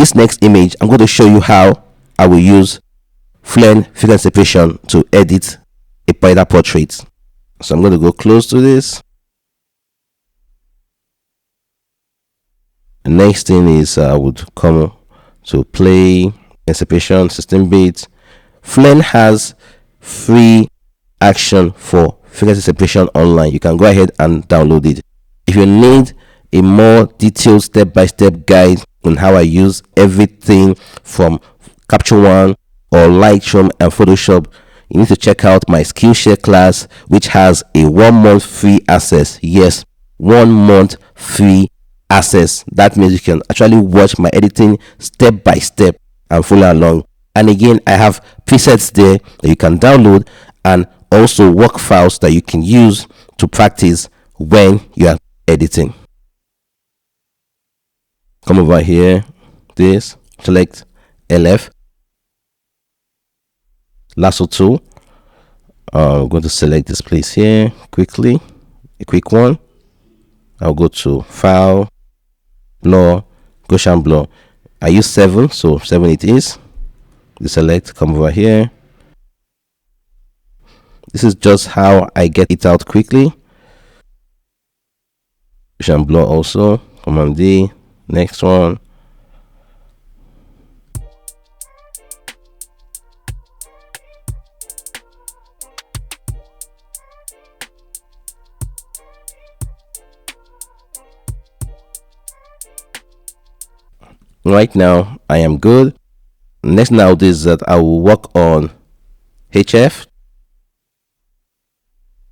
this next image, I'm going to show you how I will use Phlearn figure separation to edit a bridal portrait. So I'm going to go close to this. The next thing is I would come to play and separation 16-bit. Phlearn has free action for figure separation online. You can go ahead and download it. If you need a more detailed step-by-step guide on how I use everything from Capture One or Lightroom and Photoshop, you need to check out my Skillshare class, which has a 1 month free access. Yes, 1 month free access. That means you can actually watch my editing step by step and follow along. And again, I have presets there that you can download and also work files that you can use to practice when you are editing. Come over here, this, select LF, lasso tool. I'm going to select this place here quickly, a quick one. I'll go to File, Blur, Gaussian Blur. I use 7, so 7 it is. Deselect, come over here. This is just how I get it out quickly. Gaussian Blur also, Command D, next one. Right now I am good. Next now is that I will work on HF,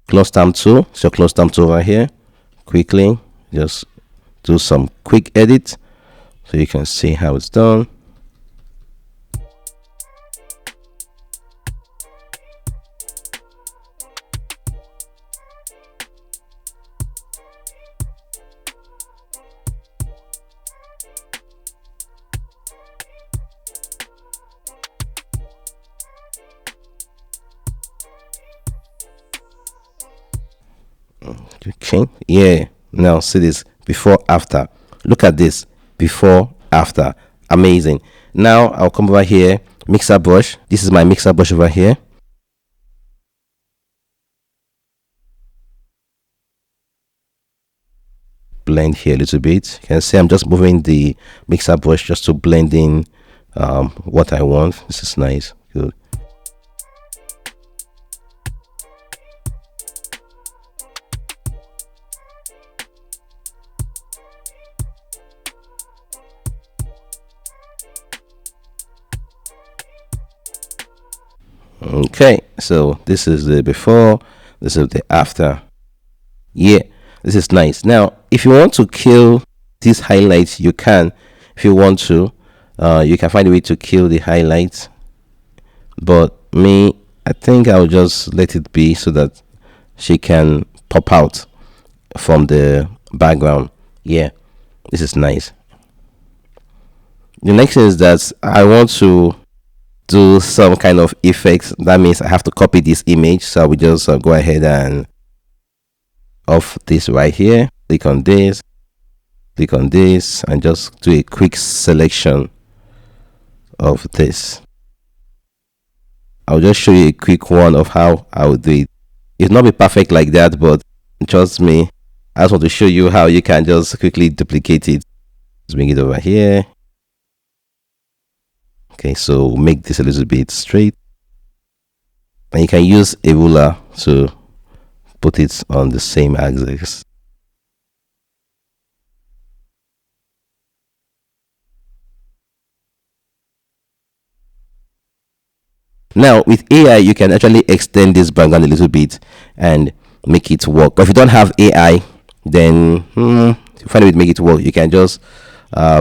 close stamp tool. So close stamp tool over here. Quickly just do some quick edit so you can see how it's done. Okay, yeah, now see this before after. Look at this before after. Amazing. Now I'll come over here, mixer brush. This is my mixer brush over here. Blend here a little bit. You can see I'm just moving the mixer brush just to blend in what I want. This is nice. Good. Okay, so this is the before, this is the after. Yeah, this is nice. Now if you want to kill these highlights, you can. If you want to, you can find a way to kill the highlights, but me, I think I'll just let it be so that she can pop out from the background. Yeah, this is nice. The next thing is that I want to do some kind of effects. That means I have to copy this image, so we just go ahead and off this right here, click on this, and just do a quick selection of this. I'll just show you a quick one of how I would do it. It's not be perfect like that, but trust me, I just want to show you how you can just quickly duplicate it. Let's bring it over here. Okay, so make this a little bit straight, and you can use a ruler to put it on the same axis. Now with AI, you can actually extend this background a little bit and make it work. But if you don't have AI, then find a way to make it work. You can just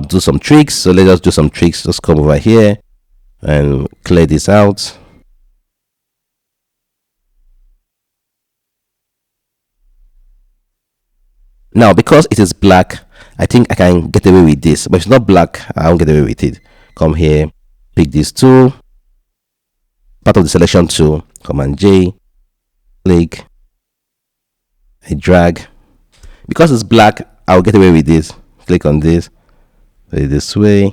do some tricks. So let us do some tricks. Just come over here and clear this out. Now because it is black, I think I can get away with this, but if it's not black, I won't get away with it. Come here, pick this tool, part of the selection tool, Command J, click, I drag. Because it's black, I'll get away with this. Click on this, put it this way,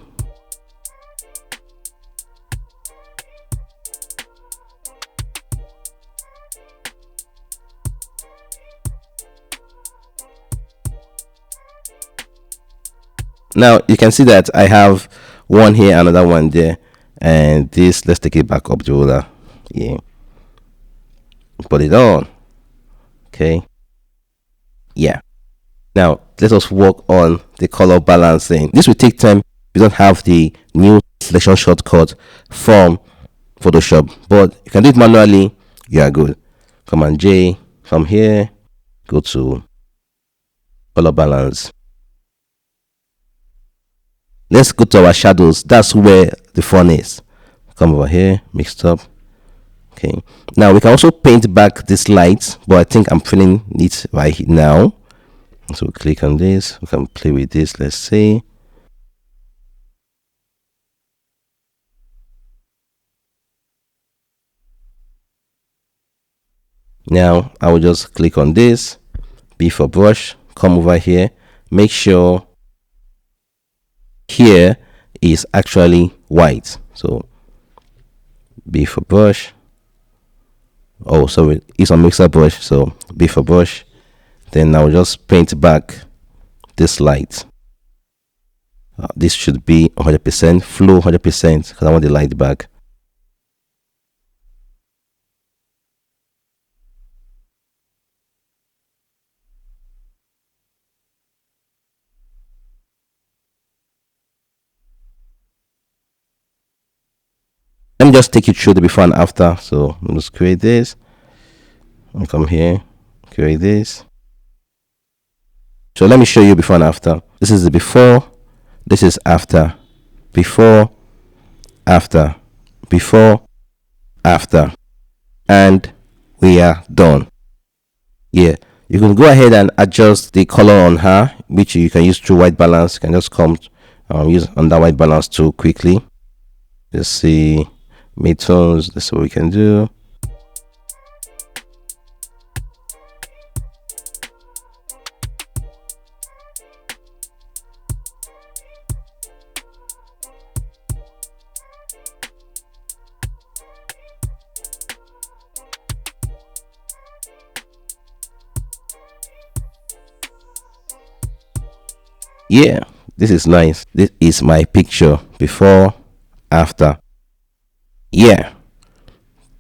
Now you can see that I have one here, another one there, and this, let's take it back up the roller. Yeah, put it on. Okay, yeah. Now let us work on the color balancing. This will take time. You don't have the new selection shortcut from Photoshop, but you can do it manually. You are good. Command J from here, go to color balance. Let's go to our shadows. That's where the fun is. Come over here, mixed up. Okay, now we can also paint back this light, but I think I'm feeling it right now. So click on this. We can play with this. Let's see. Now I will just click on this, B for brush, come over here, make sure here is actually white. So B for brush. Oh, sorry, it's on mixer brush. So B for brush. Then I'll just paint back this light. This should be 100%, flow 100%, because I want the light back. Let me just take you through the before and after. So let's create this. I'll come here, create this. So let me show you before and after. This is the before, this is after. Before, after, before, after, and we are done. Yeah, you can go ahead and adjust the color on her, which you can use through white balance. You can just come use under white balance tool quickly. Just see midtones. That's what we can do. Yeah, this is nice. This is my picture before, after. Yeah,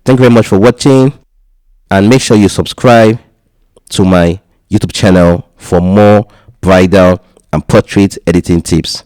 thank you very much for watching, and make sure you subscribe to my YouTube channel for more bridal and portrait editing tips.